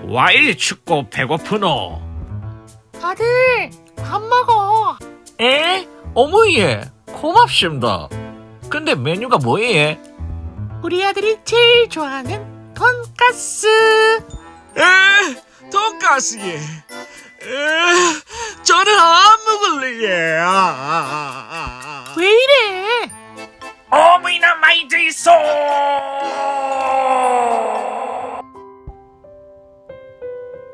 와 이 춥고 배고프노? 아들, 밥 먹어. 어머예, 고맙습니다. 근데 메뉴가 뭐예? 우리 아들이 제일 좋아하는 돈가스. 돈가스예. 저는 안 먹을래예. 왜 이래? 어머니나 많이 돼 있어.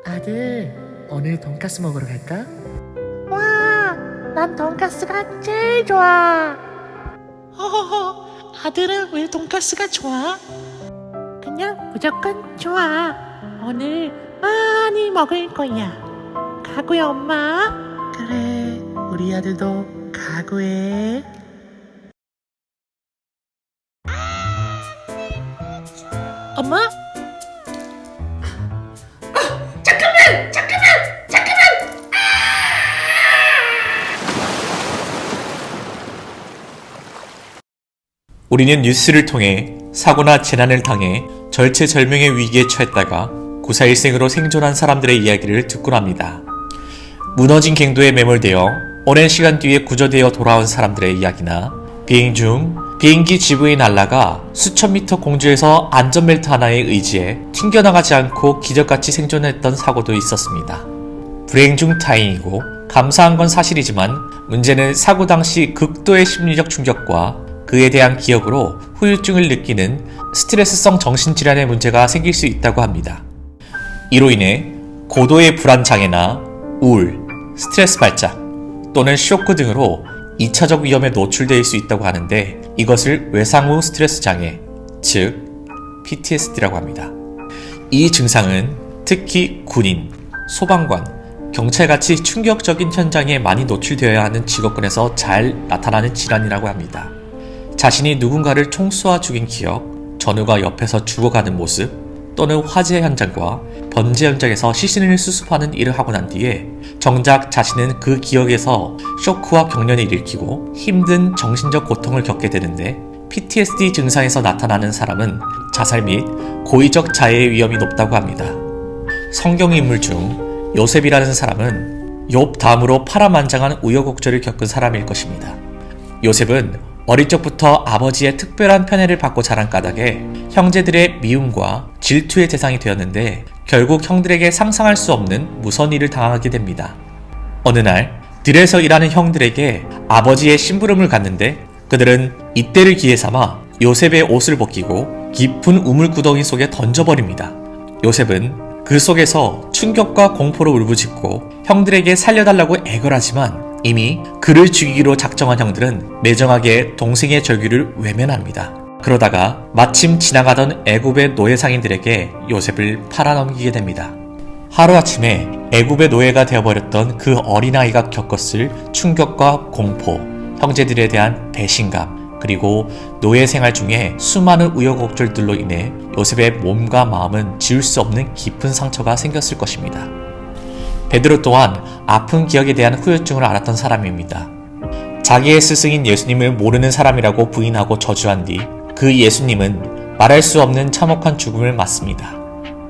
아들, 오늘 돈가스 먹으러 갈까? 와, 난 돈가스가 제일 좋아. 허허허, 아들은 왜 돈가스가 좋아? 그냥 무조건 좋아. 오늘 많이 먹을 거야. 가구해, 엄마. 그래, 우리 아들도 가구해. 엄마? 우리는 뉴스를 통해 사고나 재난을 당해 절체절명의 위기에 처했다가 구사일생으로 생존한 사람들의 이야기를 듣곤 합니다. 무너진 갱도에 매몰되어 오랜 시간 뒤에 구조되어 돌아온 사람들의 이야기나 비행 중 비행기 지붕이 날아가 수천 미터 공중에서 안전벨트 하나에 의지해 튕겨나가지 않고 기적같이 생존했던 사고도 있었습니다. 불행 중 다행이고 감사한 건 사실이지만 문제는 사고 당시 극도의 심리적 충격과 그에 대한 기억으로 후유증을 느끼는 스트레스성 정신질환의 문제가 생길 수 있다고 합니다. 이로 인해 고도의 불안장애나 우울, 스트레스 발작 또는 쇼크 등으로 2차적 위험에 노출될 수 있다고 하는데 이것을 외상후 스트레스 장애, 즉 PTSD라고 합니다. 이 증상은 특히 군인, 소방관, 경찰같이 충격적인 현장에 많이 노출되어야 하는 직업군에서 잘 나타나는 질환이라고 합니다. 자신이 누군가를 총 쏘아 죽인 기억, 전우가 옆에서 죽어가는 모습, 또는 화재 현장과 번제 현장에서 시신을 수습하는 일을 하고 난 뒤에 정작 자신은 그 기억에서 쇼크와 경련을 일으키고 힘든 정신적 고통을 겪게 되는데 PTSD 증상에서 나타나는 사람은 자살 및 고의적 자해의 위험이 높다고 합니다. 성경 인물 중 요셉이라는 사람은 욥 다음으로 파란만장한 우여곡절을 겪은 사람일 것입니다. 요셉은 어릴 적부터 아버지의 특별한 편애를 받고 자란 까닭에 형제들의 미움과 질투의 대상이 되었는데 결국 형들에게 상상할 수 없는 무서운 일을 당하게 됩니다. 어느 날 들에서 일하는 형들에게 아버지의 심부름을 갔는데 그들은 이때를 기회 삼아 요셉의 옷을 벗기고 깊은 우물구덩이 속에 던져버립니다. 요셉은 그 속에서 충격과 공포로 울부짖고 형들에게 살려달라고 애걸하지만 이미 그를 죽이기로 작정한 형들은 매정하게 동생의 절규를 외면합니다. 그러다가 마침 지나가던 애굽의 노예 상인들에게 요셉을 팔아넘기게 됩니다. 하루아침에 애굽의 노예가 되어버렸던 그 어린아이가 겪었을 충격과 공포, 형제들에 대한 배신감, 그리고 노예 생활 중에 수많은 우여곡절들로 인해 요셉의 몸과 마음은 지울 수 없는 깊은 상처가 생겼을 것입니다. 베드로 또한 아픈 기억에 대한 후유증을 앓았던 사람입니다. 자기의 스승인 예수님을 모르는 사람이라고 부인하고 저주한 뒤 그 예수님은 말할 수 없는 참혹한 죽음을 맞습니다.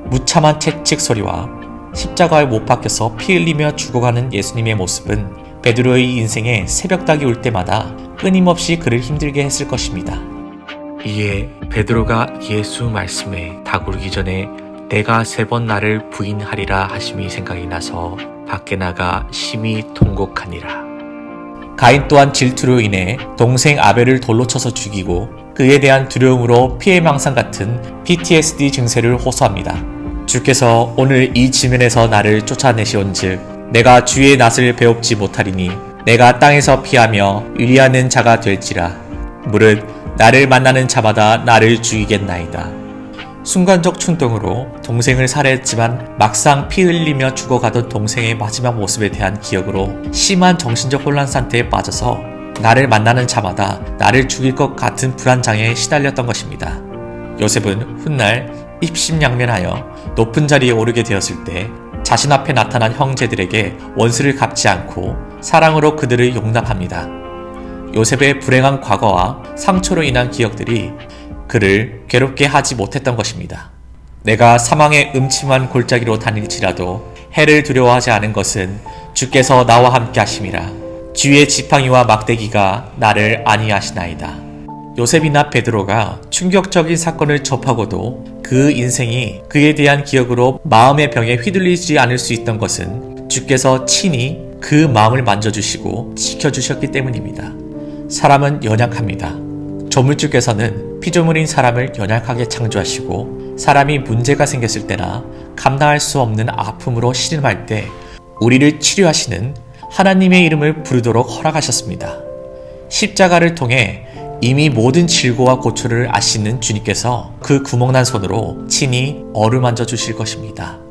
무참한 채찍 소리와 십자가에 못 박혀서 피 흘리며 죽어가는 예수님의 모습은 베드로의 인생에 새벽닭이 올 때마다 끊임없이 그를 힘들게 했을 것입니다. 이에 베드로가 예수 말씀에 닭 울기 전에 내가 3번 나를 부인하리라 하심이 생각이 나서 밖에 나가 심히 통곡하니라. 가인 또한 질투로 인해 동생 아벨을 돌로 쳐서 죽이고 그에 대한 두려움으로 피해망상 같은 PTSD 증세를 호소합니다. 주께서 오늘 이 지면에서 나를 쫓아내시온즉 내가 주의 낯을 배웁지 못하리니 내가 땅에서 피하며 유리하는 자가 될지라. 무릇 나를 만나는 자마다 나를 죽이겠나이다. 순간적 충동으로 동생을 살해했지만 막상 피 흘리며 죽어가던 동생의 마지막 모습에 대한 기억으로 심한 정신적 혼란 상태에 빠져서 나를 만나는 자마다 나를 죽일 것 같은 불안장애에 시달렸던 것입니다. 요셉은 훗날 입심양면하여 높은 자리에 오르게 되었을 때 자신 앞에 나타난 형제들에게 원수를 갚지 않고 사랑으로 그들을 용납합니다. 요셉의 불행한 과거와 상처로 인한 기억들이 그를 괴롭게 하지 못했던 것입니다. 내가 사망의 음침한 골짜기로 다닐지라도 해를 두려워하지 않은 것은 주께서 나와 함께 하심이라. 주의 지팡이와 막대기가 나를 안위하시나이다. 요셉이나 베드로가 충격적인 사건을 접하고도 그 인생이 그에 대한 기억으로 마음의 병에 휘둘리지 않을 수 있던 것은 주께서 친히 그 마음을 만져주시고 지켜주셨기 때문입니다. 사람은 연약합니다. 조물주께서는 피조물인 사람을 연약하게 창조하시고 사람이 문제가 생겼을 때나 감당할 수 없는 아픔으로 신음할 때 우리를 치료하시는 하나님의 이름을 부르도록 허락하셨습니다. 십자가를 통해 이미 모든 질고와 고초를 아시는 주님께서 그 구멍난 손으로 친히 어루만져 주실 것입니다.